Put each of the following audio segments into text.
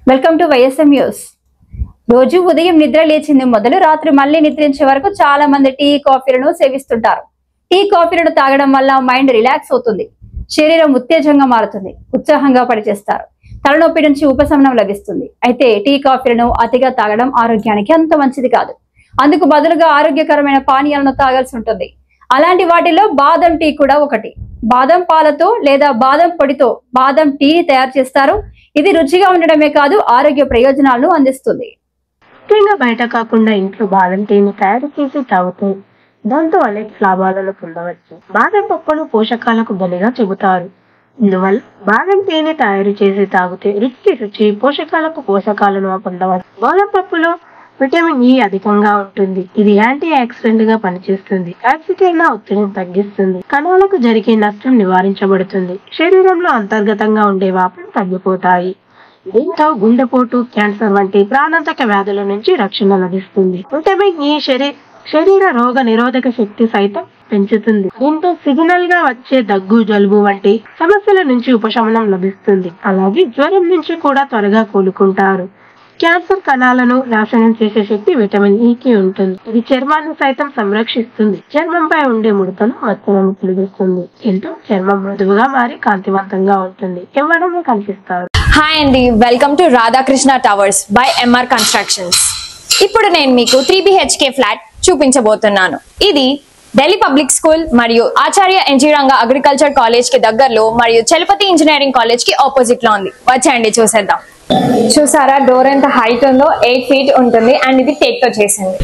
Welcome to YSM news. రోజు ఉదయం నిద్ర లేచింది మొదలు రాత్రి మళ్ళీ నిద్రించే వరకు చాలా మంది టీ కాఫీలను సేవిస్తుంటారు. టీ కాఫీలను తాగడం వల్ల మైండ్ రిలాక్స్ అవుతుంది, శరీరం ఉత్తేజంగా మారుతుంది, ఉత్సాహంగా పనిచేస్తారు, తలనొప్పి నుంచి ఉపశమనం లభిస్తుంది. అయితే టీ కాఫీలను అతిగా తాగడం ఆరోగ్యానికి అంత మంచిది కాదు. అందుకు బదులుగా ఆరోగ్యకరమైన పానీయాలను తాగాల్సి ఉంటుంది. అలాంటి వాటిలో బాదం టీ కూడా ఒకటి. బాదం పాలతో లేదా బాదం పొడితో బాదం టీని తయారు చేస్తారు. ఇది రుచిగా ఉండడమే కాదు, ఆరోగ్య ప్రయోజనాలను అందిస్తుంది. ముఖ్యంగా బయట కాకుండా ఇంట్లో బాదం టీని తయారు చేసి తాగుతూ దాంతో అనేక లాభాలను పొందవచ్చు. బాదం పప్పును పోషకాలకు బలిగా చెబుతారు. ఇందువల్ల బాదం టీని తయారు చేసి తాగితే రుచి, పోషకాలకు పోషకాలను పొందవచ్చు. బాదం పప్పులో విటమిన్ ఇ అధికంగా ఉంటుంది. ఇది యాంటీ ఆక్సిడెంట్ గా పనిచేస్తుంది. ఆక్సిజన్ ఒత్తిడిని తగ్గిస్తుంది. కణాలకు జరిగే నష్టం నివారించబడుతుంది. శరీరంలో అంతర్గతంగా ఉండే వాపులు తగ్గిపోతాయి. దీంతో గుండెపోటు, క్యాన్సర్ వంటి ప్రాణాంతక వ్యాధుల నుంచి రక్షణ లభిస్తుంది. విటమిన్ ఇ శరీర రోగ నిరోధక శక్తి సైతం పెంచుతుంది. దీంతో సిగ్నల్ గా వచ్చే దగ్గు, జలుబు వంటి సమస్యల నుంచి ఉపశమనం లభిస్తుంది. అలాగే జ్వరం నుంచి కూడా త్వరగా కోలుకుంటారు. క్యాన్సర్ కణాలను నాశనం చేసే శక్తి విటమిన్ ఇకి ఉంటుంది. ఇది చర్మాన్ని సైతం సంరక్షిస్తుంది. చర్మంపై ఉండే ముడతను, మచ్చలను తొలగిస్తుంది. దీంతో చర్మం మృదువుగా మారి కాంతివంతంగా ఉంటుంది, యవ్వనంగా కనిపిస్తారు. హాయ్ అండి, welcome to Radhakrishna towers by MR constructions. ఇప్పుడు నేను మీకు 3 BHK ఫ్లాట్ చూపించబోతున్నాను. ఇది ఢిల్లీ పబ్లిక్ స్కూల్ మరియు ఆచార్య ఎన్జీ రంగా అగ్రికల్చర్ కాలేజ్ కి దగ్గరలో మరియు చలపతి ఇంజనీరింగ్ కాలేజ్ కి ఆపోజిట్ లో ఉంది. వచ్చేయండి చూసేద్దాం. చూసారా డోర్ ఎంత హైట్ ఉందో, 8 feet ఉంటుంది అండ్ ఇది టేక్ తో చేసింది.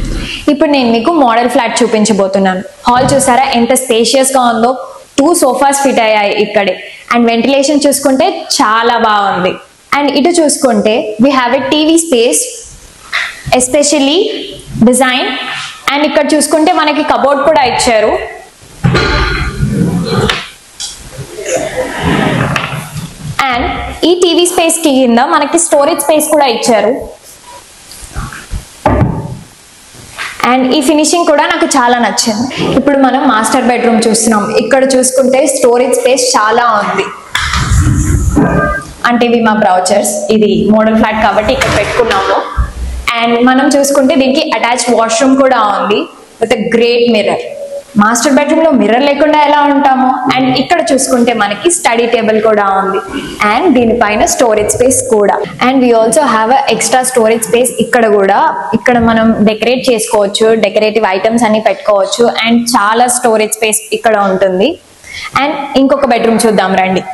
ఇప్పుడు నేను మీకు మోడల్ ఫ్లాట్ చూపించబోతున్నాను. హాల్ చూసారా ఎంత స్పేషియస్ గా ఉందో. 2 సోఫాస్ ఫిట్ అయ్యాయి ఇక్కడే. అండ్ వెంటిలేషన్ చూసుకుంటే చాలా బాగుంది. అండ్ ఇటు చూసుకుంటే we have a TV space especially design. And ఇక్కడ చూసుకుంటే మనకి కబోర్డ్ కూడా ఇచ్చారు. అండ్ ఈ టీవీ స్పేస్ కి కింద మనకి స్టోరేజ్ స్పేస్ కూడా ఇచ్చారు. అండ్ ఈ ఫినిషింగ్ కూడా నాకు చాలా నచ్చింది. ఇప్పుడు మనం మాస్టర్ బెడ్రూమ్ చూస్తున్నాం. ఇక్కడ చూసుకుంటే స్టోరేజ్ స్పేస్ చాలా ఉంది. అంటే ఇవి మా బ్రౌచర్స్. ఇది మోడల్ ఫ్లాట్ కాబట్టి ఇక్కడ పెట్టుకున్నాము. అండ్ మనం చూసుకుంటే దీనికి అటాచ్డ్ వాష్రూమ్ కూడా ఉంది with great mirror. Master bedroom లో మిర్రర్ లేకుండా ఎలా ఉంటాము. అండ్ ఇక్కడ చూసుకుంటే మనకి స్టడీ టేబుల్ కూడా ఉంది. అండ్ దీనిపైన స్టోరేజ్ స్పేస్ కూడా. And we also have extra storage space ఇక్కడ కూడా. ఇక్కడ మనం డెకరేట్ చేసుకోవచ్చు, డెకరేటివ్ ఐటమ్స్ అన్ని పెట్టుకోవచ్చు. అండ్ చాలా స్టోరేజ్ స్పేస్ ఇక్కడ ఉంటుంది. అండ్ ఇంకొక బెడ్రూమ్ చూద్దాం రండి.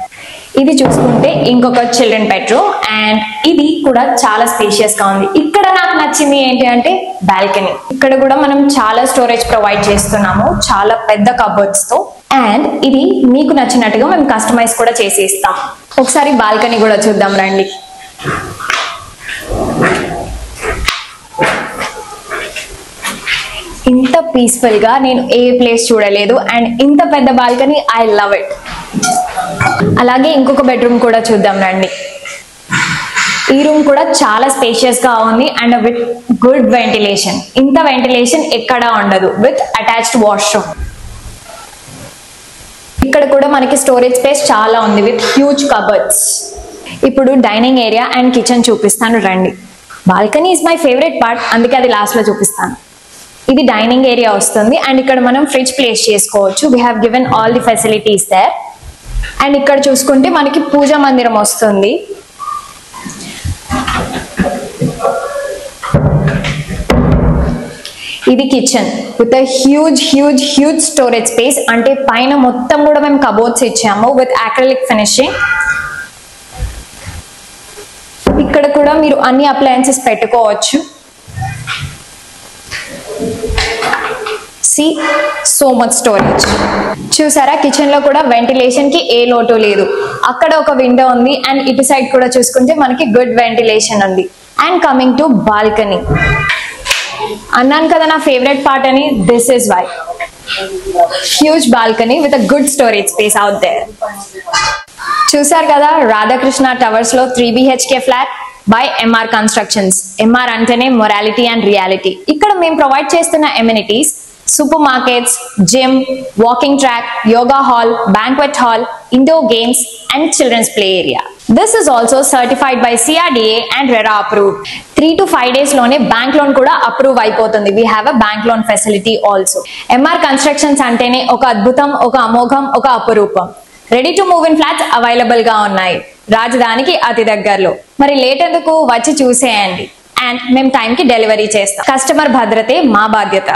ఇది చూసుకుంటే ఇంకొక చిల్డ్రన్ బెడ్రూమ్. అండ్ ఇది కూడా చాలా స్పేషియస్ గా ఉంది. ఇక్కడ నాకు నచ్చింది ఏంటి అంటే బాల్కనీ. ఇక్కడ కూడా మనం చాలా స్టోరేజ్ ప్రొవైడ్ చేస్తున్నాము, చాలా పెద్ద కబోర్డ్స్ తో. అండ్ ఇది మీకు నచ్చినట్టుగా మేము కస్టమైజ్ కూడా చేసి ఇస్తాం. ఒకసారి బాల్కనీ కూడా చూద్దాం రండి. ఇంత పీస్ఫుల్ గా నేను ఏ ప్లేస్ చూడలేదు. అండ్ ఇంత పెద్ద బాల్కనీ, ఐ లవ్ ఇట్. అలాగే ఇంకొక బెడ్రూమ్ కూడా చూద్దాం రండి. ఈ రూమ్ కూడా చాలా స్పేషియస్ గా ఉంది అండ్ విత్ గుడ్ వెంటిలేషన్. ఇంత వెంటిలేషన్ ఎక్కడా ఉండదు, విత్ అటాచ్డ్ వాష్రూమ్. ఇక్కడ కూడా మనకి స్టోరేజ్ స్పేస్ చాలా ఉంది విత్ హ్యూజ్ కబర్డ్స్. ఇప్పుడు డైనింగ్ ఏరియా అండ్ కిచెన్ చూపిస్తాను రండి. Balcony is my favourite part, అందుకే అది లాస్ట్ లో చూపిస్తాను. ఇది డైనింగ్ ఏరియా వస్తుంది. అండ్ ఇక్కడ మనం ఫ్రిడ్జ్ ప్లేస్ చేసుకోవచ్చు. We have given all the facilities there. And ఇక్కడ చూసుకుంటే మనకి పూజా మందిరం వస్తుంది. ఇది kitchen with huge storage space. అంటే పైన మొత్తం కూడా మేము కబోర్డ్స్ ఇచ్చాము విత్ అక్రిలిక్ ఫినిషింగ్. ఇక్కడ కూడా మీరు అన్ని అప్లయన్సెస్ పెట్టుకోవచ్చు. See, so much storage. చూసారా కిచెన్ లో కూడా వెంటిలేషన్ కి ఏ లోటు లేదు. అక్కడ ఒక విండో ఉంది అండ్ ఇటు సైడ్ కూడా చూసుకుంటే మనకి గుడ్ వెంటిలేషన్ ఉంది. అండ్ కమింగ్ టు బాల్కనీ, అన్నాను కదా నా ఫేవరెట్ పార్ట్ అని. This is why. Huge balcony with a good storage space out there. చూసారు కదా రాధాకృష్ణ టవర్స్ లో 3 BHK flat by MR constructions. MR అంటేనే మొరాలిటీ అండ్ రియాలిటీ. ఇక్కడ మేము ప్రొవైడ్ చేస్తున్న amenities super markets, gym, walking track, yoga hall, banquet hall, indoor games and children's play area. This is also certified by CRDA and RERA approved. 3 to 5 days లోనే bank loan కూడా approve అయిపోతుంది. We have a bank loan facility also. MR Constructions అంటేనే ఒక అద్భుతం, ఒక అమోఘం, ఒక అపురూపం. Ready to move in flats available గా ఉన్నాయి రాజధానికి అతి దగ్గరలో. మరి లేట్ ఎందుకు, వచ్చి చూసేయండి. అండ్ మేము టైంకి డెలివరీ చేస్తాం. కస్టమర్ భద్రతే మా బాధ్యత.